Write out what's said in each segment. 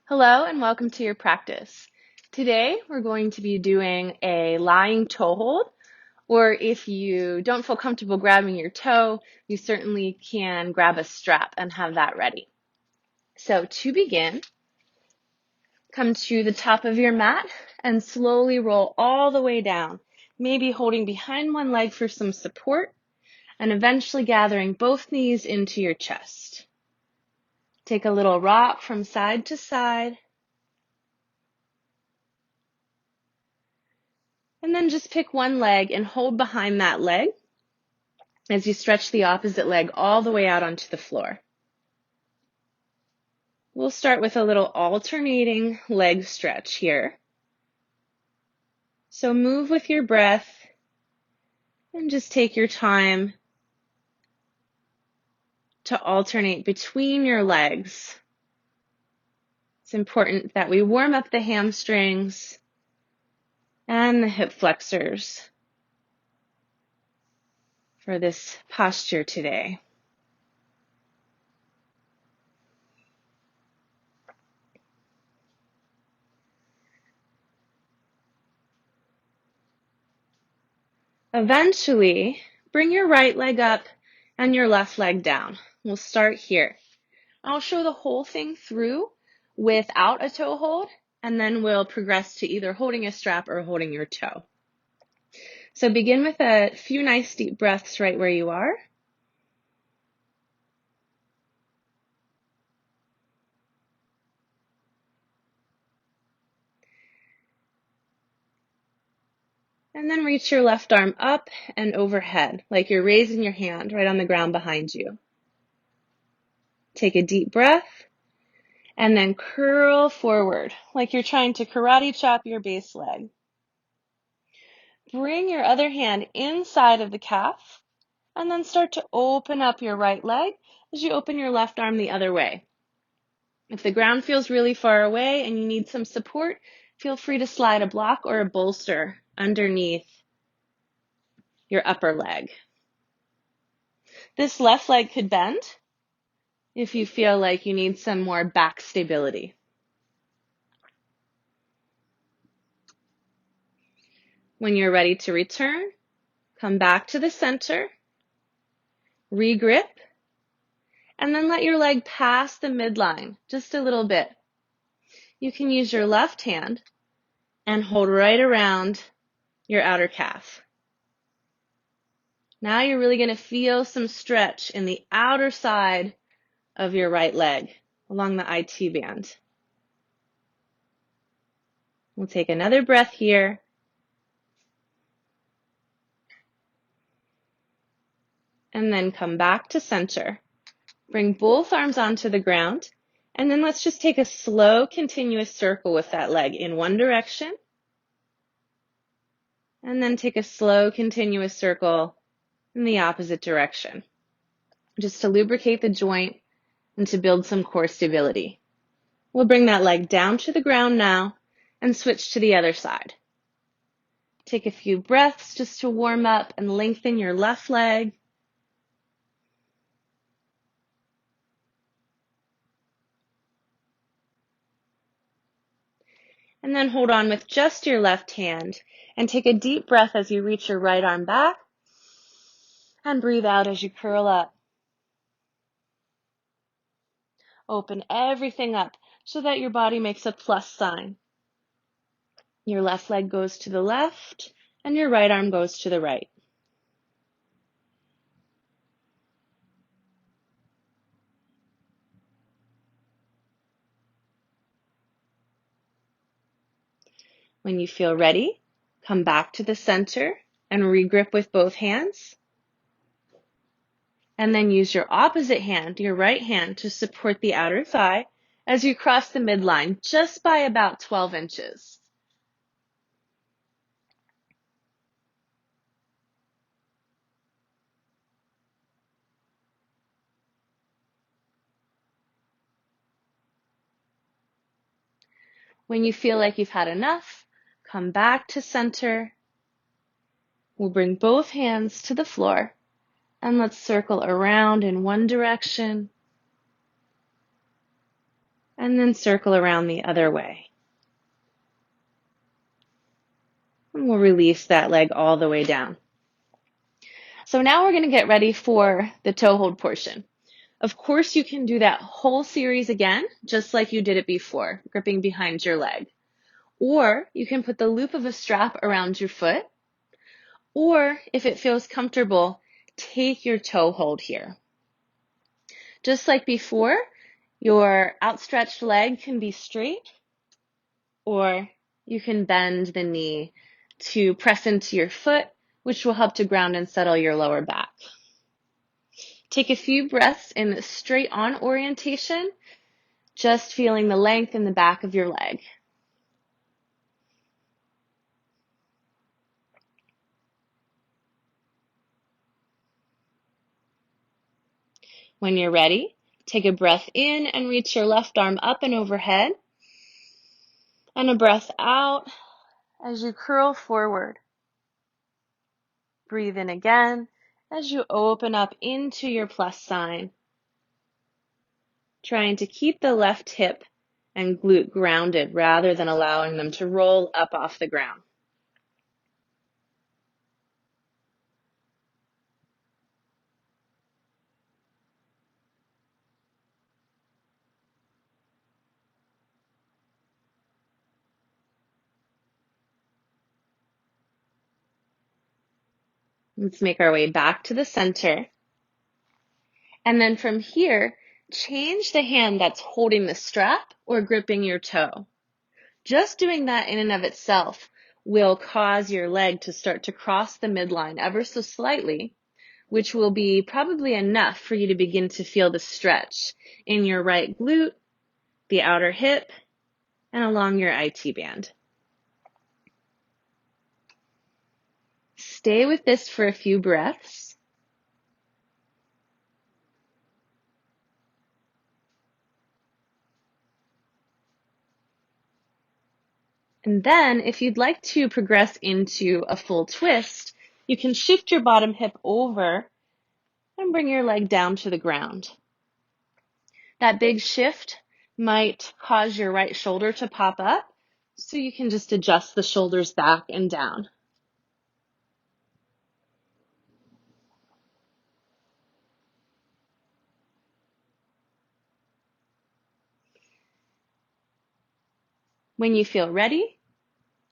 Hello and welcome to your practice. Today we're going to be doing a lying toe hold, or if you don't feel comfortable grabbing your toe, you certainly can grab a strap and have that ready. So to begin, come to the top of your mat and slowly roll all the way down, maybe holding behind one leg for some support and eventually gathering both knees into your chest. Take a little rock from side to side. And then just pick one leg and hold behind that leg as you stretch the opposite leg all the way out onto the floor. We'll start with a little alternating leg stretch here. So move with your breath and just take your time to alternate between your legs. It's important that we warm up the hamstrings and the hip flexors for this posture today. Eventually, bring your right leg up and your left leg down. We'll start here. I'll show the whole thing through without a toe hold, and then we'll progress to either holding a strap or holding your toe. So begin with a few nice deep breaths right where you are. And then reach your left arm up and overhead, like you're raising your hand right on the ground behind you. Take a deep breath, and then curl forward, like you're trying to karate chop your base leg. Bring your other hand inside of the calf, and then start to open up your right leg as you open your left arm the other way. If the ground feels really far away and you need some support, feel free to slide a block or a bolster underneath your upper leg. This left leg could bend if you feel like you need some more back stability. When you're ready to return, come back to the center, regrip, and then let your leg pass the midline just a little bit. You can use your left hand and hold right around your outer calf. Now you're really going to feel some stretch in the outer side of your right leg along the IT band. We'll take another breath here. And then come back to center. Bring both arms onto the ground. And then let's just take a slow, continuous circle with that leg in one direction. And then take a slow, continuous circle in the opposite direction, just to lubricate the joint and to build some core stability. We'll bring that leg down to the ground now and switch to the other side. Take a few breaths just to warm up and lengthen your left leg. And then hold on with just your left hand and take a deep breath as you reach your right arm back and breathe out as you curl up. Open everything up so that your body makes a plus sign. Your left leg goes to the left and your right arm goes to the right. When you feel ready, come back to the center and regrip with both hands. And then use your opposite hand, your right hand, to support the outer thigh as you cross the midline just by about 12 inches. When you feel like you've had enough, come back to center. We'll bring both hands to the floor and let's circle around in one direction and then circle around the other way. And we'll release that leg all the way down. So now we're going to get ready for the toe hold portion. Of course, you can do that whole series again, just like you did it before, gripping behind your leg. Or you can put the loop of a strap around your foot. Or if it feels comfortable, take your toe hold here. Just like before, your outstretched leg can be straight, or you can bend the knee to press into your foot, which will help to ground and settle your lower back. Take a few breaths in the straight on orientation, just feeling the length in the back of your leg. When you're ready, take a breath in and reach your left arm up and overhead, and a breath out as you curl forward. Breathe in again as you open up into your plus sign, trying to keep the left hip and glute grounded rather than allowing them to roll up off the ground. Let's make our way back to the center. And then from here, change the hand that's holding the strap or gripping your toe. Just doing that in and of itself will cause your leg to start to cross the midline ever so slightly, which will be probably enough for you to begin to feel the stretch in your right glute, the outer hip, and along your IT band. Stay with this for a few breaths. And then if you'd like to progress into a full twist, you can shift your bottom hip over and bring your leg down to the ground. That big shift might cause your right shoulder to pop up, so you can just adjust the shoulders back and down. When you feel ready,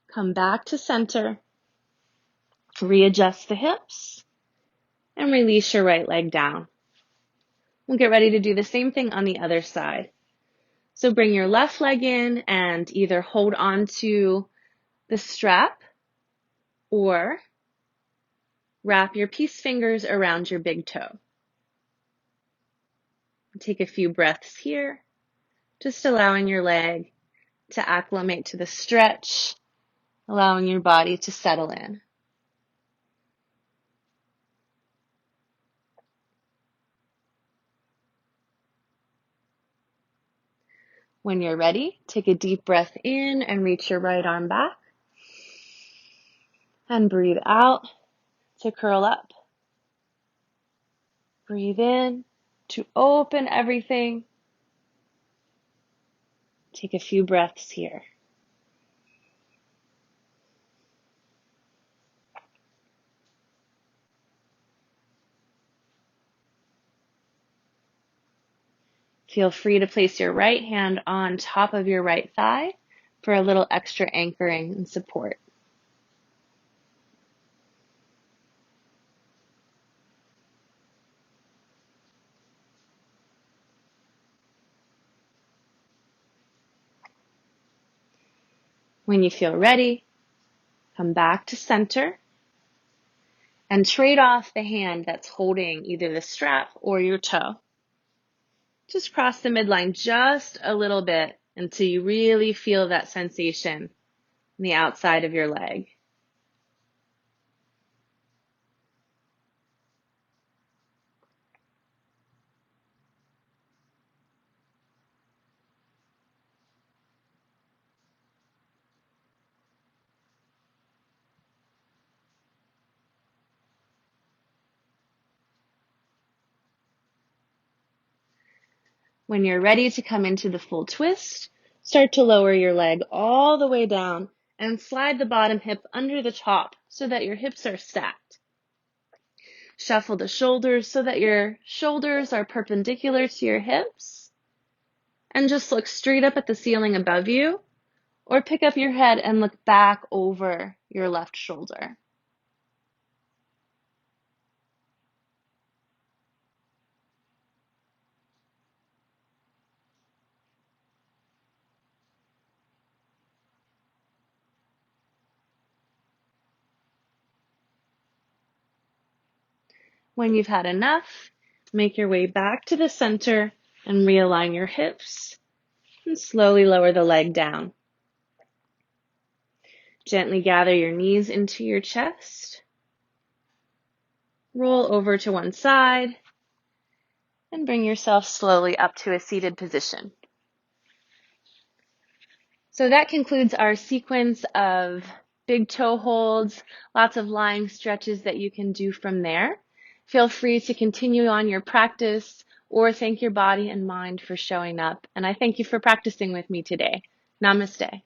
come back to center, readjust the hips, and release your right leg down. We'll get ready to do the same thing on the other side. So bring your left leg in and either hold on to the strap or wrap your peace fingers around your big toe. Take a few breaths here, just allowing your leg to acclimate to the stretch, allowing your body to settle in. When you're ready, take a deep breath in and reach your right arm back. And breathe out to curl up. Breathe in to open everything. Take a few breaths here. Feel free to place your right hand on top of your right thigh for a little extra anchoring and support. When you feel ready, come back to center and trade off the hand that's holding either the strap or your toe. Just cross the midline just a little bit until you really feel that sensation on the outside of your leg. When you're ready to come into the full twist, start to lower your leg all the way down and slide the bottom hip under the top so that your hips are stacked. Shuffle the shoulders so that your shoulders are perpendicular to your hips. And just look straight up at the ceiling above you, or pick up your head and look back over your left shoulder. When you've had enough, make your way back to the center and realign your hips and slowly lower the leg down. Gently gather your knees into your chest. Roll over to one side and bring yourself slowly up to a seated position. So that concludes our sequence of big toe holds, lots of lying stretches that you can do from there. Feel free to continue on your practice or thank your body and mind for showing up. And I thank you for practicing with me today. Namaste.